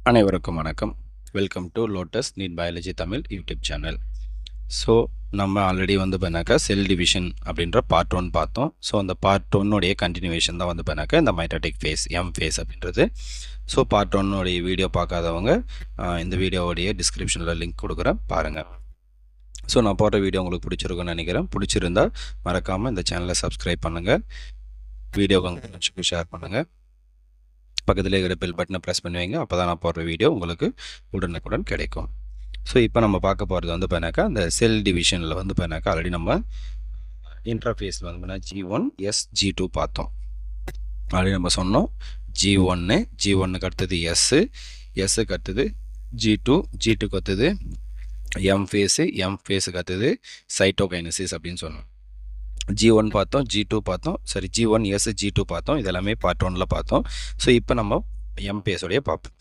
அனைவருக்கும் வணக்கம். Welcome to Lotus NEET biology Tamil YouTube channel. So நம்ம ஆல்ரெடி வந்து பண்ணாக்கா செல் டிவிஷன் அப்படின்ற பார்ட் 1 பார்த்தோம். ஸோ அந்த பார்ட் 1 கண்டினியூவேஷன் தான் வந்து பண்ணாக்கா இந்த மைட்டாட்டிக் ஃபேஸ் எம் ஃபேஸ் அப்படின்றது. ஸோ பார்ட் 1 வீடியோ பார்க்காதவங்க இந்த வீடியோவுடைய டிஸ்கிரிப்ஷனில் லிங்க் கொடுக்குறேன், பாருங்கள். ஸோ நான் போடுற வீடியோ உங்களுக்கு பிடிச்சிருக்குன்னு நினைக்கிறேன். பிடிச்சிருந்தால் மறக்காமல் இந்த சேனலை சப்ஸ்கிரைப் பண்ணுங்கள், வீடியோ உங்களுக்கு ஷேர் பண்ணுங்கள், பக்கத்தில் இருக்கிற பெல் பட்டனை ப்ரெஸ் பண்ணுவீங்க. அப்போ தான் நான் போடுற வீடியோ உங்களுக்கு உடனுக்குடன் கிடைக்கும். ஸோ இப்போ நம்ம பார்க்க போகிறது வந்து பண்ணாக்கா அந்த செல் டிவிஷனில் வந்து பண்ணாக்கா ஆல்ரெடி நம்ம இன்டர்ஃபேஸில் வந்து பண்ணால் G1 S G2 பார்த்தோம். ஆல்ரெடி நம்ம சொன்னோம் G1க்கு அடுத்தது எஸ்ஸுக்கு அடுத்தது G2, G2க்கு அடுத்தது எம் ஃபேஸுக்கு அடுத்தது சைட்டோகைனசிஸ் அப்படின்னு சொன்னோம். G1 பார்த்தோம், G2 பார்த்தோம், G1 S G2 பார்த்தோம். இதெல்லாமே பார்ட் 1 பார்த்தோம். ஸோ இப்போ நம்ம எம் ஃபேஸோடைய பார்ப்போம்.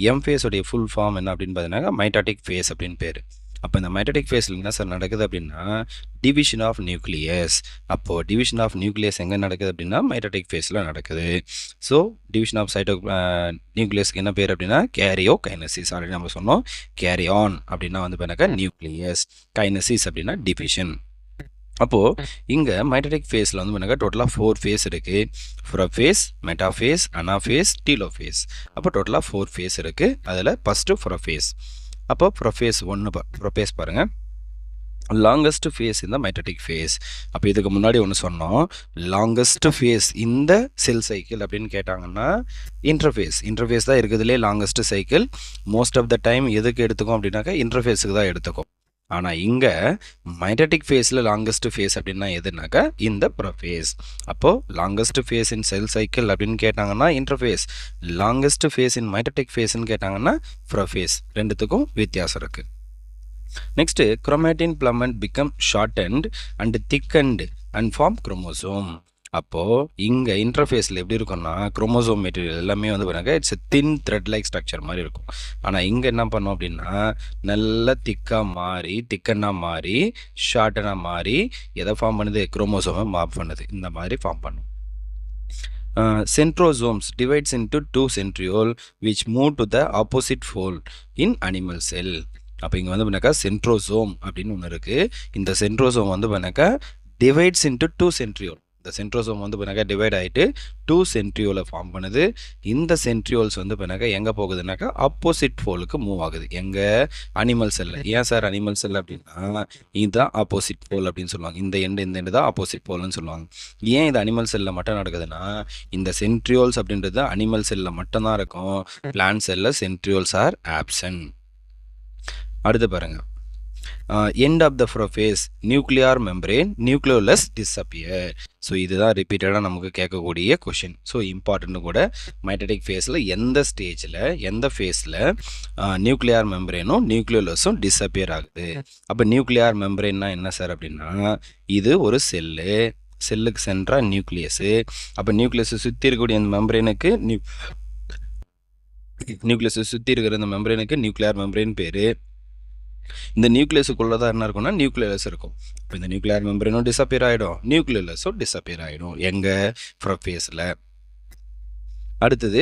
எம் ஃபேஸோடைய ஃபுல் ஃபார்ம் என்ன அப்படின்னு பார்த்தீங்கன்னா மைட்டாட்டிக் ஃபேஸ் அப்படின்னு பேர். அப்போ இந்த மைட்டாட்டிக் ஃபேஸில் என்ன சார் நடக்குது அப்படின்னா டிவிஷன் ஆஃப் நியூக்ளியஸ். அப்போது டிவிஷன் ஆஃப் நியூக்ளியஸ் எங்கே நடக்குது அப்படின்னா மைட்டாட்டிக் ஃபேஸில் நடக்குது. ஸோ டிவிஷன் ஆஃப் நியூக்ளியஸ்க்கு என்ன பேர் அப்படின்னா கேரியோகைனசிஸ். ஆல்ரெடி நம்ம சொன்னோம். கேரியான் அப்படின்னா வந்து பண்ணாக்கா நியூக்ளியஸ், கைனசிஸ் அப்படின்னா டிவிஷன். அப்போது இங்கே மைட்டாட்டிக் ஃபேஸில் வந்து பண்ணாக்கா டோட்டலாக 4 ஃபேஸ் இருக்குது. Prophase, metaphase, anaphase, telophase. அப்போ டோட்டலாக 4 ஃபேஸ் இருக்குது. அதில் ஃபஸ்ட்டு ப்ரோஃபேஸ். அப்போ ப்ரோஃபேஸ் பாருங்கள், லாங்கஸ்ட் ஃபேஸ் இந்த மைட்டாட்டிக் ஃபேஸ். அப்போ இதுக்கு முன்னாடி ஒன்று சொன்னோம், லாங்கஸ்ட் ஃபேஸ் இந்த செல் சைக்கிள் அப்படின்னு கேட்டாங்கன்னா இன்டர்ஃபேஸ் தான் இருக்கிறதுலே longest cycle. Most of the time எதுக்கு எடுத்துக்கும் அப்படின்னாக்கா இன்டர்ஃபேஸுக்கு தான் எடுத்துக்கும். ஆனால் இங்கே மைட்டாட்டிக் ஃபேஸில் லாங்கஸ்ட் ஃபேஸ் அப்படின்னா எதுனாக்கா இந்த ப்ரோஃபேஸ். அப்போது longest phase in cell cycle அப்படின்னு கேட்டாங்கன்னா interphase, longest phase in mitotic ஃபேஸ்ன்னு கேட்டாங்கன்னா ப்ரோஃபேஸ். ரெண்டுத்துக்கும் வித்தியாசம் இருக்குது. Next chromatin filament become shortened and thickened and form chromosome. அப்போது இங்கே இன்டர்ஃபேஸில் எப்படி இருக்கும்னா குரோமோசோம் மெட்டீரியல் எல்லாமே வந்து பாருங்க it's thin thread like structure மாதிரி இருக்கும். ஆனால் இங்கே என்ன பண்ணோம் அப்படின்னா நல்ல திக்கனாக மாறி ஷார்ட்டனாக மாறி எதை ஃபார்ம் பண்ணுது, குரோமோசோமை மாப் பண்ணுது. இந்த மாதிரி ஃபார்ம் பண்ணும். Centrosomes divides into 2 centriole which move to the opposite fold in animal cell. அப்போ இங்கே வந்து பண்ணாக்கா சென்ட்ரோசோம் அப்படின்னு ஒன்று இருக்குது. இந்த சென்ட்ரோசோம் வந்து பண்ணாக்கா டிவைட்ஸ் இன்ட்டு 2 சென்ட்ரியோல். இந்த சென்ட்ரோசோம் வந்து பண்ணாக்கா டிவைட் ஆகிட்டு 2 சென்ட்ரியோலை ஃபார்ம் பண்ணுது. இந்த சென்ட்ரியோல்ஸ் வந்து பண்ணாக்கா எங்கே போகுதுனாக்கா ஆப்போசிட் போலுக்கு மூவ் ஆகுது. எங்கே, அனிமல் செல்லில். ஏன் சார் அனிமல் செல் அப்படின்னா இதுதான் ஆப்போசிட் போல் அப்படின்னு சொல்லுவாங்க. இந்த எண்டு தான் ஆப்போசிட் போல்னு சொல்லுவாங்க. ஏன் இது அனிமல் செல்லில் மட்டும் நடக்குதுன்னா இந்த சென்ட்ரியோல்ஸ் அப்படின்றது அனிமல் செல்லில் மட்டும்தான் இருக்கும். பிளான்ட் செல்லில் சென்ட்ரியோல்ஸ் ஆர் ஆப்சன்ட். அடுத்து பாருங்கள், end of the prophase nuclear membrane nucleolus disappear. So இதுதான் ரிப்பீட்டடாக நமக்கு கேட்கக்கூடிய கொஷின். ஸோ இம்பார்ட்டன்ட் கூட மைட்டாட்டிக் ஃபேஸில் எந்த ஃபேஸில் நியூக்ளியர் மெம்பரேனும் நியூக்ளியோலஸும் டிஸப்பியர் ஆகுது. அப்போ நியூக்ளியர் மெம்பரேன்னா என்ன சார் அப்படின்னா இது ஒரு செல்லுக்கு சென்றால் நியூக்ளியஸு. அப்போ நியூக்ளியஸை சுற்றி இருக்கக்கூடிய அந்த மெம்பரேனுக்கு நியூக்ளியஸை சுற்றி இருக்கிற அந்த மெம்பரேனுக்கு நியூக்ளியர் மெம்பரேன் பேர். இந்த நியூக்ளியஸுக்குள்ளே தான் என்ன இருக்கும்னா நியூக்ளியஸ் இருக்கும். இப்போ இந்த நியூக்ளியர் மெம்பரேனும் டிஸப்பியர் ஆகிடும், நியூக்ளியஸும் டிஸப்பியர் ஆகிடும் எங்கே, ப்ரோஃபேஸில். அடுத்தது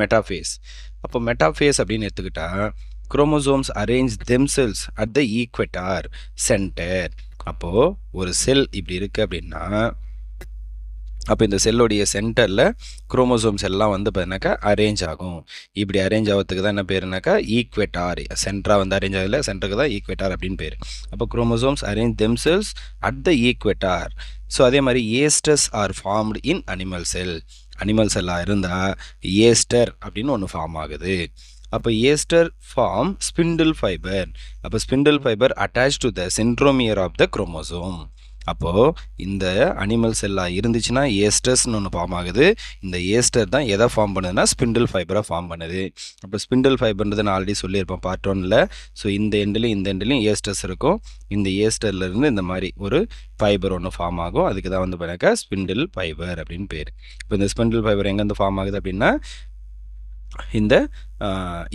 மெட்டாஃபேஸ். அப்போ மெட்டாஃபேஸ் அப்படின்னு எடுத்துக்கிட்டா chromosomes arrange themselves at the equator centre. அப்போது ஒரு செல் இப்படி இருக்குது அப்படின்னா அப்போ இந்த செல்லுடைய சென்டரில் குரோமோசோம்ஸ் எல்லாம் வந்து பார்த்தீங்கன்னாக்கா அரேஞ்ச் ஆகும். இப்படி அரேஞ்ச் ஆகிறதுக்கு தான் என்ன பேருனாக்கா ஈக்வெட்டார். சென்டராக வந்து அரேஞ்ச் ஆகல, சென்டருக்கு தான் ஈக்வெட்டார் அப்படின்னு பேர். அப்போ chromosomes arrange themselves at the equator. So அதே மாதிரி asters are formed in animal செல்லாக இருந்தால் ஏஸ்டர் அப்படின்னு ஒன்று ஃபார்ம் ஆகுது. அப்போ ஏஸ்டர் ஃபார்ம் ஸ்பிண்டில் ஃபைபர். அப்போ spindle fibre attach to the centromere of the chromosome. அப்போது இந்த அனிமல் செல்லாக இருந்துச்சுன்னா ஏஸ்டர்ஸ்னு ஒன்று ஃபார்ம் ஆகுது. இந்த ஏஸ்டர் தான் எதை ஃபார்ம் பண்ணுதுன்னா ஸ்பிண்டில் ஃபைபரை ஃபார்ம் பண்ணுது. அப்போ ஸ்பிண்டில் ஃபைபர்ன்றது நான் ஆல்ரெடி சொல்லியிருப்பேன் பார்ட் 1ல். ஸோ இந்த எண்ட்லேயும் ஏஸ்டர்ஸ் இருக்கும். இந்த ஏஸ்டர்லேருந்து இந்த மாதிரி ஒரு ஃபைபர் ஒன்று ஃபார்ம் ஆகும். அதுக்கு தான் வந்து பார்த்தாக்கா ஸ்பிண்டில் ஃபைபர் அப்படின்னு பேர். இப்போ இந்த ஸ்பிண்டில் ஃபைபர் எங்கேருந்து ஃபார்ம் ஆகுது அப்படின்னா இந்த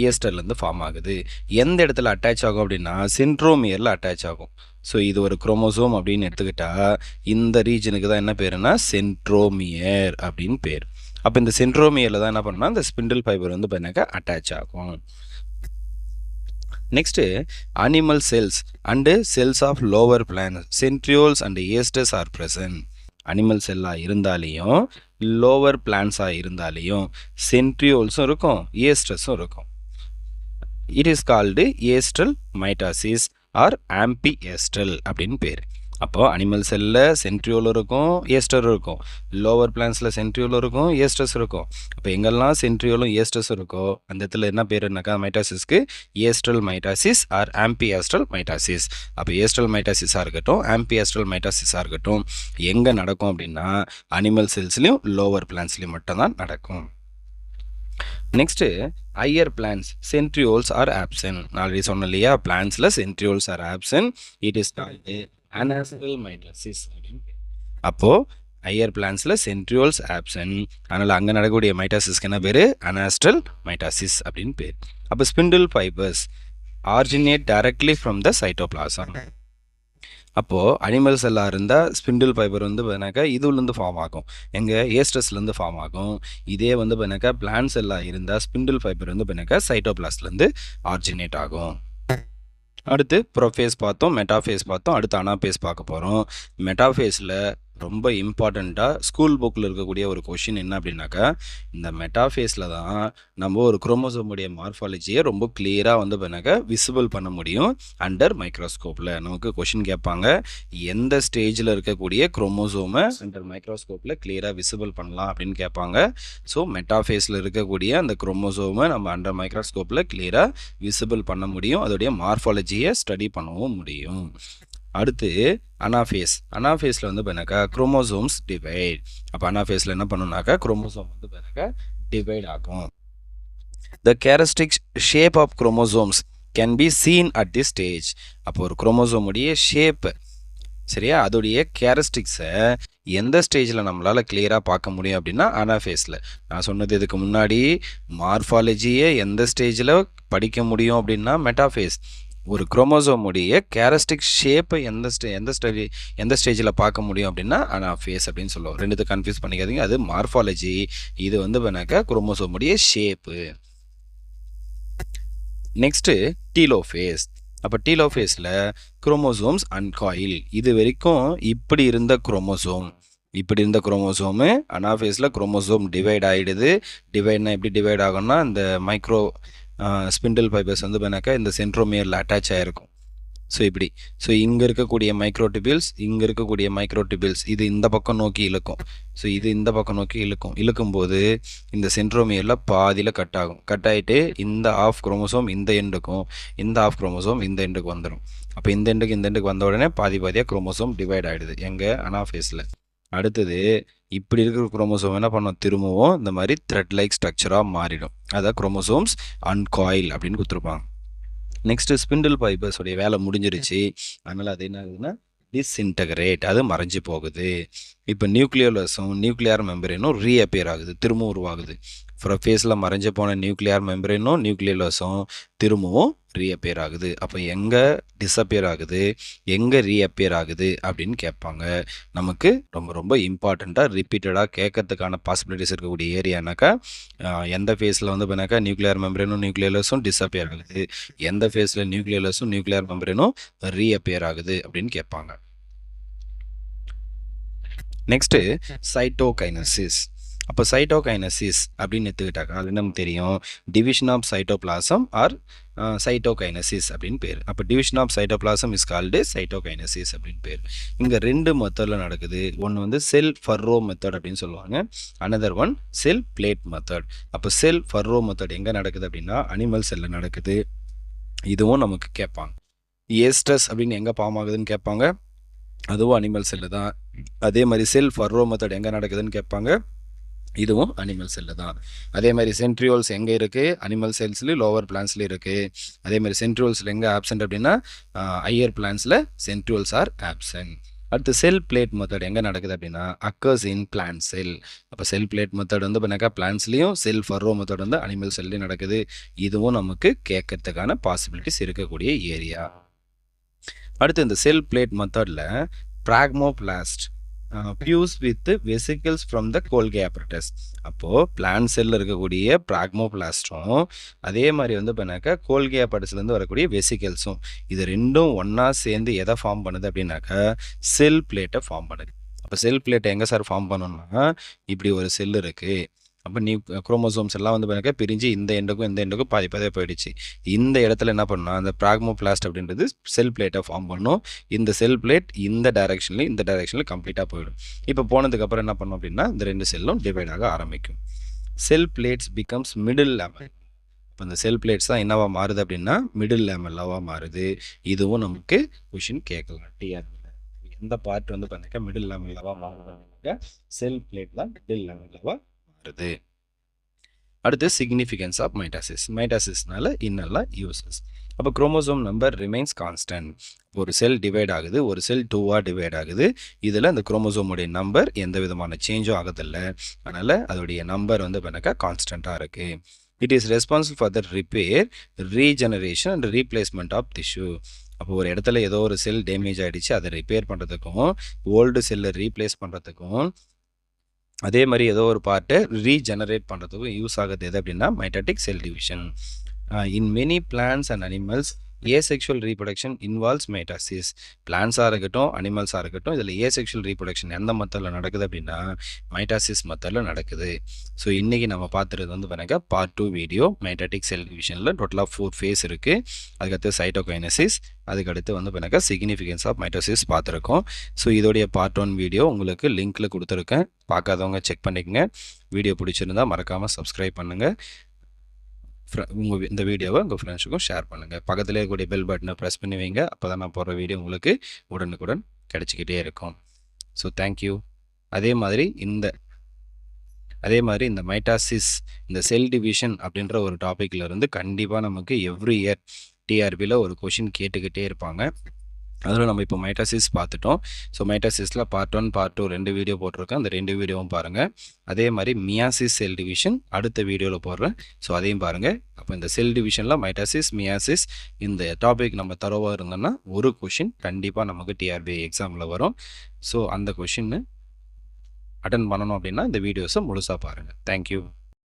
ஏஸ்டர்லேருந்து ஃபார்ம் ஆகுது. எந்த இடத்துல அட்டாச் ஆகும் அப்படின்னா சென்ட்ரோமியரில் அட்டாச் ஆகும். ஸோ இது ஒரு குரோமோசோம் அப்படின்னு எடுத்துக்கிட்டால் இந்த ரீஜனுக்கு தான் என்ன பேருன்னா சென்ட்ரோமியர் அப்படின்னு பேர். அப்போ இந்த சென்ட்ரோமியரில் தான் என்ன பண்ணால் இந்த ஸ்பிண்டில் ஃபைபர் வந்து பார்த்தீங்கன்னாக்கா அட்டாச் ஆகும். Next animal cells and cells of lower plant centrioles and asters are present. Animal செல்லாக இருந்தாலையும் லோவர் பிளான்ஸாக இருந்தாலையும் சென்ட்ரியோல்ஸும் இருக்கும், ஏஸ்டஸும் இருக்கும். It is called astral mitosis or amphiastral அப்படின்னு பேர். அப்போது அனிமல் செல்லில் சென்ட்ரியோல் இருக்கும், ஏஸ்டர் இருக்கும். லோவர் பிளான்ஸில் சென்ட்ரியோல் இருக்கும், ஏஸ்டஸ் இருக்கும். அப்போ எங்கெல்லாம் சென்ட்ரியோலும் ஏஸ்டஸும் இருக்கோ அந்த இடத்துல என்ன பேருனாக்கா மைட்டாசிஸ்க்கு ஏஸ்ட்ரல் மைட்டாசிஸ் ஆர் ஆம்பிஏஸ்ட்ரல் மைட்டாசிஸ். அப்போ ஏஸ்ட்ரல் மைட்டாசிஸாக இருக்கட்டும், ஆம்பிஏஸ்ட்ரல் மைட்டாசிஸாக இருக்கட்டும், எங்கே நடக்கும் அப்படின்னா அனிமல் செல்ஸ்லையும் லோவர் பிளான்ஸ்லையும் மட்டும்தான் நடக்கும். Next higher plants centrioles are absent. Already சொன்னோம் இல்லையா, பிளான்ஸில் centrioles are absent. It is called anastral mitosis அப்படின்னு. அப்போது ஹையர் பிளான்ஸில் சென்ட்ரியோல்ஸ் ஆப்சென்ட், அதனால் அங்கே நடக்கக்கூடிய மைட்டாசிஸ்க்கு என்ன பேர்? அனாஸ்ட்ரல் மைட்டாசிஸ் அப்படின்னு பேர். அப்போ spindle fibres originate directly from the cytoplasm. அப்போது அனிமல் செல்லாக இருந்தால் ஸ்பிண்டில் ஃபைபர் வந்து பார்த்தீங்கன்னாக்கா இதுலேருந்து ஃபார்ம் ஆகும், எங்கள் ஏஸ்டஸ்லேருந்து ஃபார்ம் ஆகும். இதே வந்து பார்த்தீங்கன்னாக்கா பிளான் செல்லாக இருந்தால் ஸ்பிண்டில் ஃபைபர் வந்து பார்த்தீங்கன்னாக்கா சைட்டோபிளாஸ்ட்லேருந்து ஆரிஜினேட் ஆகும். அடுத்து ப்ரோஃபேஸ் பார்த்தோம், மெட்டாஃபேஸ் பார்த்தோம், அடுத்து அனாஃபேஸ் பார்க்க போகிறோம். மெட்டாஃபேஸில் ரொம்ப இம்பார்ட்டண்ட்டாக ஸ்கூல் புக்கில் இருக்கக்கூடிய ஒரு கொஷின் என்ன அப்படின்னாக்கா, இந்த மெட்டாஃபேஸில் தான் நம்ம ஒரு குரோமோசோமுடைய மார்ஃபாலஜியை ரொம்ப கிளியராக வந்து பண்ணாக்கா விசிபிள் பண்ண முடியும் அண்டர் மைக்ரோஸ்கோப்பில். நமக்கு கொஷின் கேட்பாங்க, எந்த ஸ்டேஜில் இருக்கக்கூடிய குரோமோசோமை அண்டர் மைக்ரோஸ்கோப்பில் கிளியராக விசிபிள் பண்ணலாம் அப்படின்னு கேட்பாங்க. ஸோ மெட்டாஃபேஸில் இருக்கக்கூடிய அந்த குரோமோசோமை நம்ம அண்டர் மைக்ரோஸ்கோப்பில் கிளியராக விசிபிள் பண்ண முடியும், அதோடைய மார்ஃபாலஜியை ஸ்டடி பண்ணவும் முடியும். அடுத்து அனாஃபேஸ். அனாஃபேஸில் வந்து பார்த்தீங்கன்னாக்கா குரோமோசோம்ஸ் டிவைட். அப்போ அனாஃபேஸில் என்ன பண்ணணும்னாக்கா குரோமோசோம் வந்து பார்த்தீங்கன்னாக்கா டிவைட் ஆகும். The characteristic shape of chromosomes can be seen at the stage. அப்போ ஒரு குரோமோசோமுடைய ஷேப்பு, சரியா, அதோடைய கேரக்டரிஸ்டிக்ஸை எந்த ஸ்டேஜில் நம்மளால் கிளியராக பார்க்க முடியும் அப்படின்னா அனாஃபேஸில். நான் சொன்னது இதுக்கு முன்னாடி மார்ஃபாலஜியை எந்த ஸ்டேஜில் படிக்க முடியும் அப்படின்னா மெட்டாஃபேஸ். ஒரு குரோமோசோமுடைய கேரக்டரிஸ்டிக் ஷேப்பை எந்த ஸ்டேஜில் பார்க்க முடியும் அப்படின்னா அனாஃபேஸ் அப்படின்னு சொல்லுவோம். ரெண்டுத்தை கன்ஃபியூஸ் பண்ணிக்காதீங்க, அது மார்ஃபாலஜி, இது வந்து பண்ணாக்கா குரோமோசோமுடைய ஷேப்பு. Next telophase. அப்போ டீலோஃபேஸில் குரோமோசோம்ஸ் அன்காயில். இது வரைக்கும் இப்படி இருந்த குரோமோசோமு அனாஃபேஸில் குரோமோசோம் டிவைட் ஆகிடுது. டிவைட்னா எப்படி டிவைட் ஆகும்னா, இந்த மைக்ரோ ஸ்பிண்டில் ஃபைபர்ஸ் வந்து பண்ணாக்கா இந்த சென்ட்ரோமியரில் அட்டாச் ஆகிருக்கும். ஸோ இப்படி, ஸோ இங்கே இருக்கக்கூடிய மைக்ரோடிபிள்ஸ் இது இந்த பக்கம் நோக்கி இழுக்கும். ஸோ இது இந்த பக்கம் நோக்கி இழுக்கும்போது இந்த சென்ட்ரோமியரில் பாதியில் கட் ஆகும். கட் ஆகிட்டு இந்த ஆஃப் குரோமோசோம் இந்த எண்டுக்கும், இந்த ஆஃப் குரோமோசோம் இந்த எண்டுக்கு வந்துடும். அப்போ இந்த எண்டுக்கு வந்த உடனே பாதியாக குரோமோசோம் டிவைட் ஆகிடுது எங்கள் அனாஃபேஸில். அடுத்தது இப்படி இருக்கிற குரோமோசோம் என்ன பண்ணோம், திரும்பவும் இந்த மாதிரி த்ரெட் லைக் ஸ்ட்ரக்சராக மாறிடும். அதான் குரோமோசோம்ஸ் அன்காயில் அப்படின்னு கொடுத்துருப்பாங்க. நெக்ஸ்ட்டு ஸ்பிண்டில் ஃபைபர்ஸோடைய வேலை முடிஞ்சிருச்சு, அதனால் அது என்ன ஆகுதுன்னா டிஸ்இன்டகிரேட், அது மறைஞ்சு போகுது. இப்போ நியூக்ளியர் மெம்பரேனும் ரீஅப்பியர் ஆகுது, திரும்பவும் உருவாகுது. ஃபேஸில் மறைஞ்சு போன நியூக்ளியர் மெம்பரேனும் நியூக்ளியலஸும் திரும்பவும் ரீஅப்பியர் ஆகுது. அப்போ எங்கே டிஸப்பியர் ஆகுது, எங்கே ரீஅப்பியர் ஆகுது அப்படின்னு கேட்பாங்க. நமக்கு ரொம்ப ரொம்ப இம்பார்ட்டண்ட்டாக ரிப்பீட்டடாக கேட்கறதுக்கான பாசிபிலிட்டிஸ் இருக்கக்கூடிய ஏரியானாக்கா, எந்த ஃபேஸில் வந்து பண்ணாக்கா நியூக்ளியர் மெம்பரேனும் நியூக்ளியலஸும் டிஸப்பியர் ஆகுது, எந்த ஃபேஸில் நியூக்ளியலஸும் நியூக்ளியர் மெம்பரேனும் ரீஅப்பியர் ஆகுது அப்படின்னு கேட்பாங்க. Next cytokinesis. அப்போ சைட்டோகைனசிஸ் அப்படின்னு எடுத்துக்கிட்டாக்கா அது நமக்கு தெரியும், division of cytoplasm or cytokinesis அப்படின்னு பேர். அப்போ division of cytoplasm is called cytokinesis அப்படின்னு பேர். இங்கே 2 மெத்தடில் நடக்குது. ஒன்று வந்து செல் ஃபர்ரோ மெத்தட் அப்படின்னு சொல்லுவாங்க, another one cell plate method. அப்போ செல் ஃபர்ரோ மெத்தட் எங்கே நடக்குது அப்படின்னா அனிமல் செல்லில் நடக்குது. இதுவும் நமக்கு கேட்பாங்க. ஏஸ்டஸ் அப்படின்னு எங்கே ஃபார்ம் ஆகுதுன்னு கேட்பாங்க, அதுவும் அனிமல் செல்லு தான். அதே மாதிரி செல் ஃபர்ரோ மெத்தட் எங்கே நடக்குதுன்னு கேட்பாங்க, இதுவும் அனிமல் செல்லு தான். அதே மாதிரி சென்ட்ரியோல்ஸ் எங்கே இருக்குது, அனிமல் செல்ஸ்லேயும் லோவர் பிளான்ஸ்லேயும் இருக்குது. அதே மாதிரி சென்ட்ரியோல்ஸில் எங்கே ஆப்சென்ட் அப்படின்னா ஹையர் பிளான்ஸில் சென்ட்ரியோல்ஸ் ஆர் ஆப்சென்ட். அடுத்து செல் பிளேட் மெத்தட் எங்கே நடக்குது அப்படின்னா அக்கர்ஸ் இன் பிளான்ட் செல். அப்போ செல் பிளேட் மெத்தட் வந்து பண்ணாக்கா பிளான்ஸ்லேயும், செல் ஃபர்ரோ மெத்தட் வந்து அனிமல் செல்லையும் நடக்குது. இதுவும் நமக்கு கேட்கறதுக்கான பாசிபிலிட்டிஸ் இருக்கக்கூடிய ஏரியா. அடுத்து இந்த செல் பிளேட் மெத்தடில் phragmoplast fuse with vesicles from the Golgi apparatus. அப்போது பிளான்ட் செல்லில் இருக்கக்கூடிய ப்ராக்மோபிளாஸ்டும் அதே மாதிரி வந்து பண்ணாக்கா கோல்கி apparatusலேருந்து வரக்கூடிய வெசிக்கிள்ஸும் இது ரெண்டும் ஒன்றா சேர்ந்து எதை ஃபார்ம் பண்ணுது அப்படின்னாக்கா செல் பிளேட்டை ஃபார்ம் பண்ணுது. அப்போ செல் பிளேட்டை எங்கே சார் ஃபார்ம் பண்ணணும்னா இப்படி ஒரு செல் இருக்குது. அப்போ குரோமோசோம்ஸ் எல்லாம் வந்து பார்த்தீங்கன்னா பிரிஞ்சு இந்த எண்டுக்கும் பாதி பாதியாக போயிடுச்சு. இந்த இடத்துல என்ன பண்ணால் அந்த ப்ராக்மோபிளாஸ்ட் அப்படின்றது செல் பிளேட்டை ஃபார்ம் பண்ணும். இந்த செல் பிளேட் இந்த டைரெக்ஷனில் கம்ப்ளீட்டாக போயிடும். இப்போ போனதுக்கப்புறம் என்ன பண்ணும் அப்படின்னா இந்த ரெண்டு செல்லும் டிவைட் ஆக ஆரம்பிக்கும். செல் பிளேட்ஸ் பிகம்ஸ் மிடில் லேமல். இப்போ இந்த செல் பிளேட்ஸ் தான் என்னவா மாறுது அப்படின்னா மிடில் லேமல்லாவாக மாறுது. இதுவும் நமக்கு கொஷின் கேட்கலாம் டிஆர்பியில். எந்த பார்ட் வந்து பார்த்தீங்கன்னா மிடில் லேமல்லாவாக மாறுது? செல் பிளேட் தான் மிடில் லேமல்லாவாக மாறுது. அடுத்து சிக்னிஃபிகன்ஸ் ஆஃப் மைட்டாசிஸ். மைட்டாசிஸ்னால இன்னெல்லாம் யூசஸ். அப்போ குரோமோசோம் நம்பர் ரிமைன்ஸ் கான்ஸ்டன்ட். ஒரு செல் டிவைட் ஆகுது, ஒரு செல் 2ஆக டிவைட் ஆகுது. இதில் அந்த குரோமோசோமுடைய நம்பர் எந்த விதமான சேஞ்சும் ஆகுதில்லை. அதனால் அதோடைய நம்பர் வந்து பண்ணாக்கா கான்ஸ்டண்ட்டாக இருக்குது. It is responsible for the repair, regeneration and replacement of tissue. அப்போ ஒரு இடத்துல ஏதோ ஒரு செல் டேமேஜ் ஆகிடுச்சு, அதை ரிப்பேர் பண்ணுறதுக்கும் ஓல்டு செல்லை ரீப்ளேஸ் பண்ணுறதுக்கும் அதே மாதிரி ஏதோ ஒரு பார்ட்டை ரீஜெனரேட் பண்ணுறதுக்கும் யூஸ் ஆகுது எது அப்படின்னா mitotic cell division. In many plants and animals asexual reproduction involves mitosis. பிளான்ஸாக இருக்கட்டும் அனிமல்ஸாக இருக்கட்டும் இதில் ஏசெக்ஷுவல் ரீப்ரொடக்ஷன் எந்த மெத்தடில் நடக்குது அப்படின்னா மைட்டாசிஸ் மெத்தடில் நடக்குது. ஸோ இன்றைக்கி நம்ம பார்த்துறது வந்து பாருங்க பார்ட் 2 வீடியோ. மைட்டாட்டிக் செல் டிவிஷனில் டோட்டலாக 4 ஃபேஸ் இருக்குது. அதுக்கடுத்து சைட்டோகைனசிஸ், அதுக்கடுத்து வந்து பாருங்க சிக்னிஃபிகன்ஸ் ஆஃப் மைட்டோசிஸ் பார்த்துருக்கோம். ஸோ இதோடைய பார்ட் 1 வீடியோ உங்களுக்கு லிங்க்கில் கொடுத்துருக்கேன், பார்க்காதவங்க செக் பண்ணிக்கங்க. வீடியோ பிடிச்சிருந்தால் மறக்காமல் சப்ஸ்கிரைப் பண்ணுங்கள். இந்த வீடியோவை உங்கள் ஃப்ரெண்ட்ஸுக்கும் ஷேர் பண்ணுங்கள். பக்கத்தில் இருக்கக்கூடிய பெல் பட்டனை ப்ரெஸ் பண்ணி வைங்க. அப்போ தான் நான் போடுற வீடியோ உங்களுக்கு உடனுக்குடன் கிடச்சிக்கிட்டே இருக்கும். So thank you. அதே மாதிரி இந்த மைட்டாசிஸ், இந்த செல் டிவிஷன் அப்படின்ற ஒரு டாப்பிக்கில் இருந்து கண்டிப்பாக நமக்கு எவ்ரி இயர் டிஆர்பியில் ஒரு கொஷின் கேட்டுக்கிட்டே இருப்பாங்க. அதில் நம்ம இப்போ மைட்டாசிஸ் பார்த்துட்டோம். ஸோ மைட்டாசிஸில் பார்ட் 1 பார்ட் 2 2 வீடியோ போட்டிருக்கேன். அந்த 2 வீடியோவும் பாருங்கள். அதே மாதிரி மியாசிஸ் செல் டிவிஷன் அடுத்த வீடியோவில் போடுறேன். ஸோ அதையும் பாருங்கள். அப்போ இந்த செல் டிவிஷனில் மைட்டாசிஸ் மியாசிஸ் இந்த டாபிக் நம்ம தரோவாக இருந்தோம்னா ஒரு கொஷின் கண்டிப்பாக நமக்கு டிஆர்பி எக்ஸாமில் வரும். ஸோ அந்த கொஷின் அட்டன் பண்ணணும் அப்படின்னா இந்த வீடியோஸை முழுசாக பாருங்கள். தேங்க்யூ.